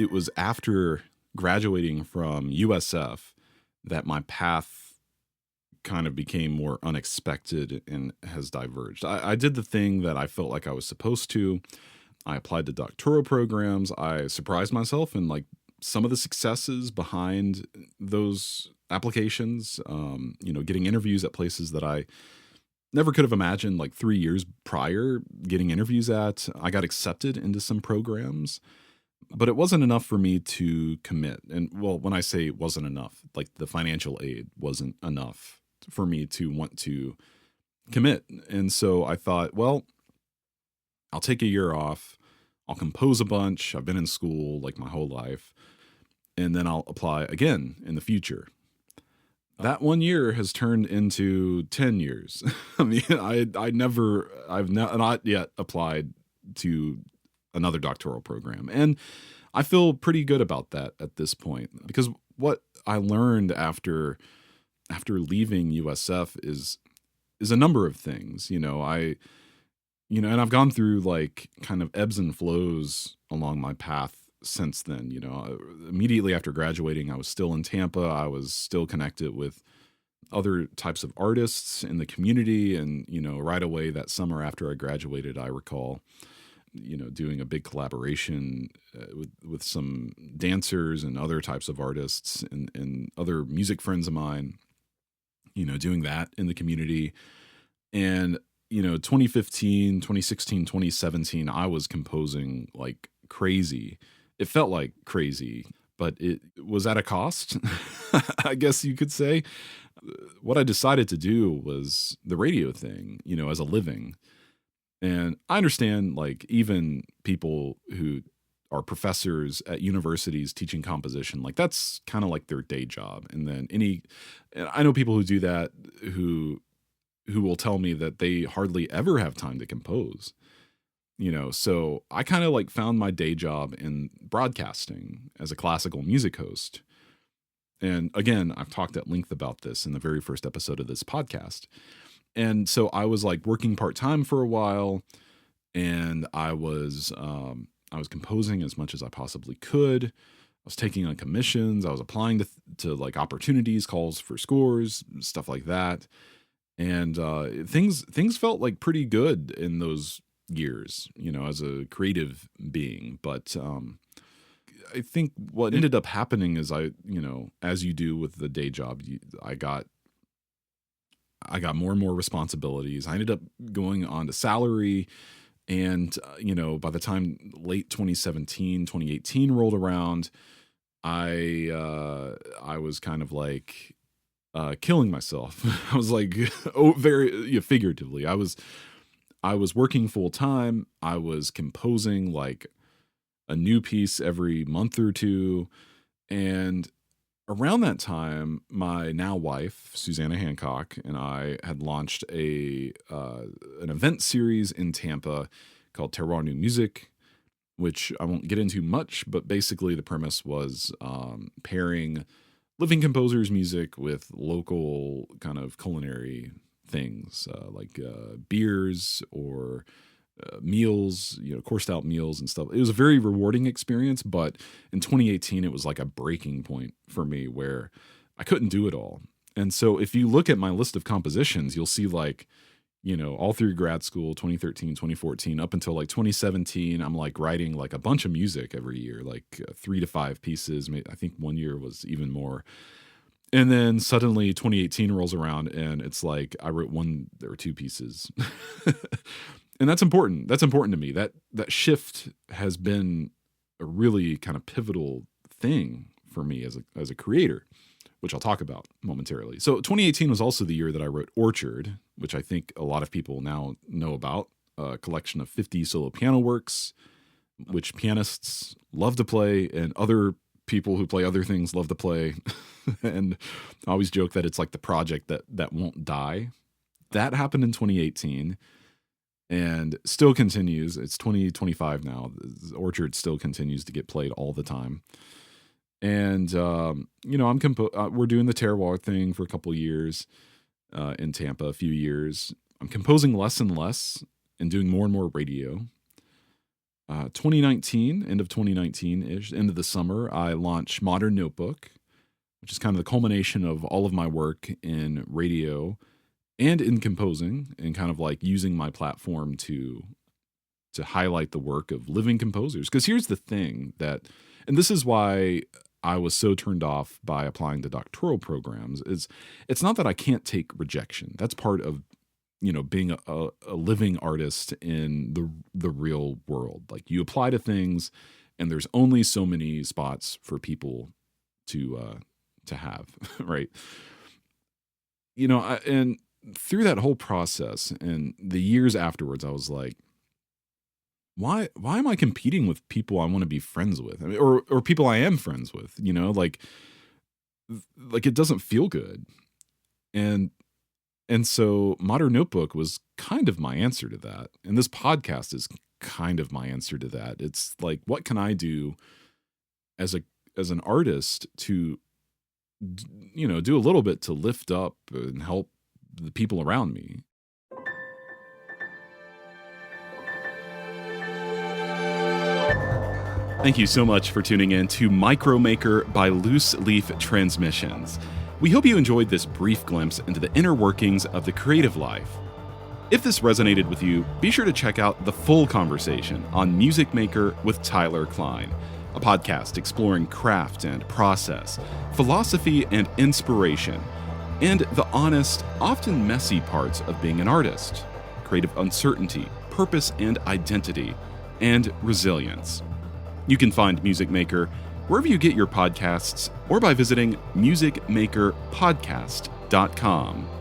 it was after graduating from USF that my path kind of became more unexpected and has diverged. I did the thing that I felt like I was supposed to. I applied to doctoral programs. I surprised myself in like some of the successes behind those applications. Getting interviews at places that I never could have imagined like 3 years prior getting interviews at. I got accepted into some programs, but it wasn't enough for me to commit. And well, when I say it wasn't enough, like the financial aid wasn't enough for me to want to commit. And so I thought, well, I'll take a year off. I'll compose a bunch. I've been in school like my whole life. And then I'll apply again in the future. That 1 year has turned into 10 years. I mean, I've not yet applied to another doctoral program. And I feel pretty good about that at this point, because what I learned after leaving USF is a number of things. And I've gone through like kind of ebbs and flows along my path since then. Immediately after graduating, I was still in Tampa. I was still connected with other types of artists in the community. And, right away that summer after I graduated, I recall, doing a big collaboration with some dancers and other types of artists and other music friends of mine, doing that in the community. And, 2015, 2016, 2017, I was composing like crazy. It felt like crazy, but it was at a cost, I guess you could say. What I decided to do was the radio thing, as a living. And I understand like even people who are professors at universities teaching composition, like that's kind of like their day job. And then and I know people who do that who will tell me that they hardly ever have time to compose. So I kind of like found my day job in broadcasting as a classical music host. And again, I've talked at length about this in the very first episode of this podcast. And so I was like working part-time for a while, and I was composing as much as I possibly could. I was taking on commissions. I was applying to like opportunities, calls for scores, stuff like that. And things felt like pretty good in those years, as a creative being. But I think what ended up happening is as you do with the day job, I got more and more responsibilities. I ended up going on to salary. And, by the time late 2017, 2018 rolled around, I was kind of like killing myself. I was like, very figuratively. I was working full time. I was composing like a new piece every month or two. And around that time, my now wife, Susanna Hancock, and I had launched an event series in Tampa called Terroir New Music, which I won't get into much, but basically the premise was pairing living composers' music with local kind of culinary things like beers or meals, coursed out meals and stuff. It was a very rewarding experience, but in 2018, it was like a breaking point for me where I couldn't do it all. And so if you look at my list of compositions, you'll see like, all through grad school, 2013, 2014, up until like 2017, I'm like writing like a bunch of music every year, like 3 to 5 pieces. I think 1 year was even more. And then suddenly 2018 rolls around and it's like I wrote 1 or 2 pieces. And that's important. That's important to me. That shift has been a really kind of pivotal thing for me as a creator, which I'll talk about momentarily. So 2018 was also the year that I wrote Orchard, which I think a lot of people now know about, a collection of 50 solo piano works, which pianists love to play and other people who play other things love to play. And I always joke that it's like the project that won't die. That happened in 2018. And still continues. It's 2025 now. Orchard still continues to get played all the time. And, we're doing the Terroir thing for a couple years in Tampa, a few years. I'm composing less and less and doing more and more radio. 2019, end of 2019-ish, end of the summer, I launched Modern Notebook, which is kind of the culmination of all of my work in radio and in composing, and kind of like using my platform to highlight the work of living composers. Because here's the thing and this is why I was so turned off by applying to doctoral programs, is it's not that I can't take rejection. That's part of, being a living artist in the real world. Like, you apply to things and there's only so many spots for people to have, right? And through that whole process and the years afterwards, I was like, why am I competing with people I want to be friends with? I mean, or people I am friends with, like it doesn't feel good. And so Modern Notebook was kind of my answer to that. And this podcast is kind of my answer to that. It's like, what can I do as an artist to, do a little bit to lift up and help the people around me? Thank you so much for tuning in to Micromaker by Loose Leaf Transmissions. We hope you enjoyed this brief glimpse into the inner workings of the creative life. If this resonated with you, be sure to check out the full conversation on Music Maker with Tyler Kline, a podcast exploring craft and process, philosophy and inspiration, and the honest, often messy parts of being an artist, creative uncertainty, purpose and identity, and resilience. You can find Music Maker wherever you get your podcasts or by visiting musicmakerpodcast.com.